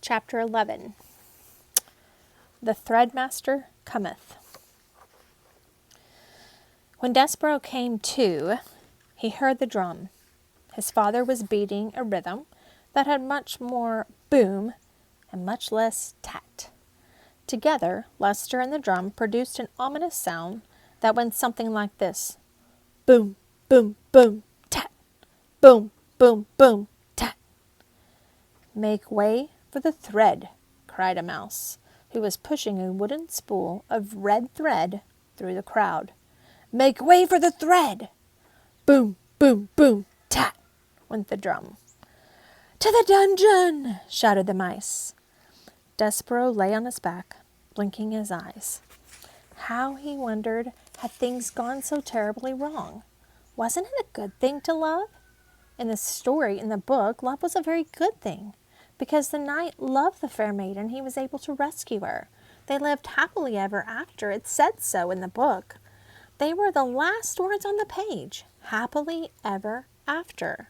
Chapter 11. The Threadmaster Cometh. When Despereaux came to, he heard the drum. His father was beating a rhythm that had much more boom and much less tat. Together, Lester and the drum produced an ominous sound that went something like this: boom, boom, boom, tat, boom, boom, boom, tat. "Make way for the thread," cried a mouse, who was pushing a wooden spool of red thread through the crowd. "Make way for the thread!" Boom, boom, boom, tat, went the drum. "To the dungeon!" shouted the mice. Despereaux lay on his back, blinking his eyes. How, he wondered, had things gone so terribly wrong? Wasn't it a good thing to love? In the story, in the book, love was a very good thing, because the knight loved the fair maiden he was able to rescue her. They lived happily ever after. It said so in the book. They were the last words on the page. Happily ever after.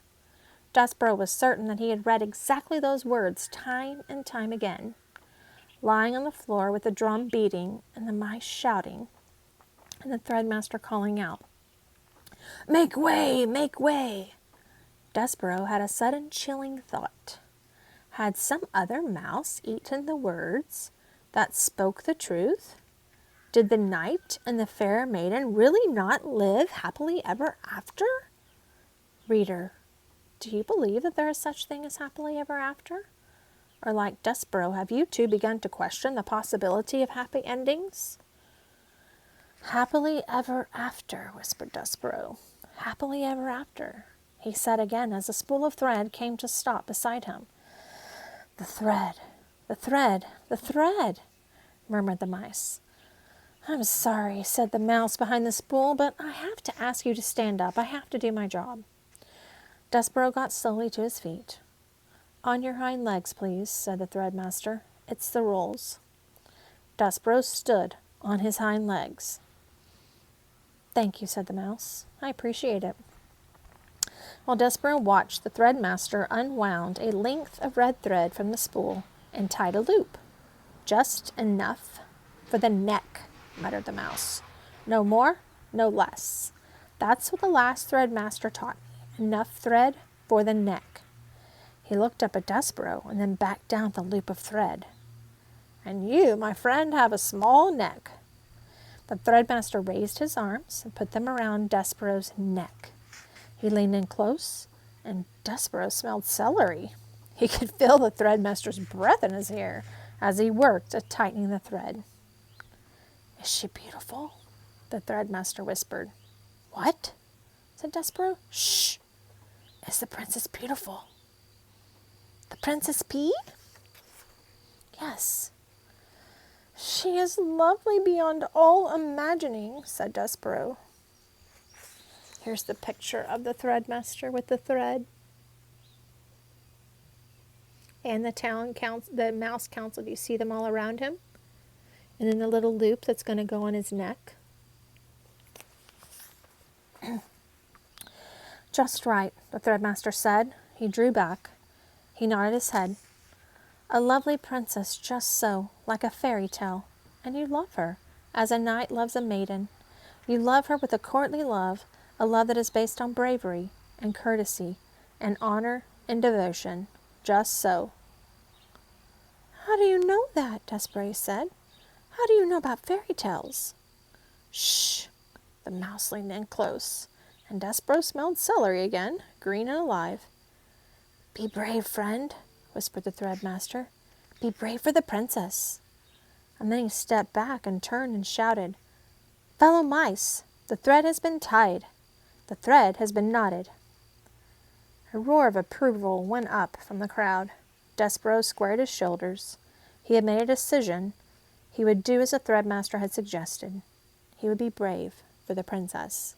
Despereaux was certain that he had read exactly those words time and time again. Lying on the floor with the drum beating and the mice shouting and the threadmaster calling out, "Make way! Make way!" Despereaux had a sudden chilling thought. Had some other mouse eaten the words that spoke the truth? Did the knight and the fair maiden really not live happily ever after? Reader, do you believe that there is such thing as happily ever after? Or like Despereaux, have you too begun to question the possibility of happy endings? "Happily ever after," whispered Despereaux. "Happily ever after," he said again as a spool of thread came to stop beside him. "The thread, the thread, the thread," murmured the mice. "I'm sorry," said the mouse behind the spool, "but I have to ask you to stand up. I have to do my job." Despereaux got slowly to his feet. "On your hind legs, please," said the threadmaster. "It's the rules." Despereaux stood on his hind legs. "Thank you," said the mouse. "I appreciate it." While Despereaux watched, the threadmaster unwound a length of red thread from the spool and tied a loop. "Just enough for the neck," muttered the mouse. "No more, no less. That's what the last threadmaster taught me. Enough thread for the neck." He looked up at Despereaux and then back down the loop of thread. "And you, my friend, have a small neck." The threadmaster raised his arms and put them around Despereaux's neck. He leaned in close, and Despereaux smelled celery. He could feel the threadmaster's breath in his hair as he worked at tightening the thread. "Is she beautiful?" the threadmaster whispered. "What?" said Despereaux. "Shh! Is the princess beautiful?" "The Princess P?" "Yes." "She is lovely beyond all imagining," said Despereaux. Here's the picture of the threadmaster with the thread. And the mouse council. Do you see them all around him? And then the little loop that's going to go on his neck. "Just right," the threadmaster said. He drew back. He nodded his head. "A lovely princess, just so, like a fairy tale. And you love her, as a knight loves a maiden. You love her with a courtly love, a love that is based on bravery and courtesy and honor and devotion. Just so." "How do you know that?" Despereaux said. "How do you know about fairy tales?" "Shh!" The mouse leaned in close, and Despereaux smelled celery again, green and alive. "Be brave, friend," whispered the threadmaster. "Be brave for the princess." And then he stepped back and turned and shouted, "Fellow mice, the thread has been tied. The thread has been knotted." A roar of approval went up from the crowd. Despereaux squared his shoulders. He had made a decision. He would do as the threadmaster had suggested. He would be brave for the princess.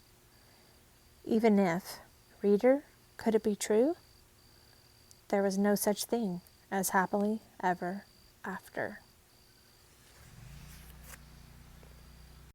Even if, reader, could it be true? There was no such thing as happily ever after.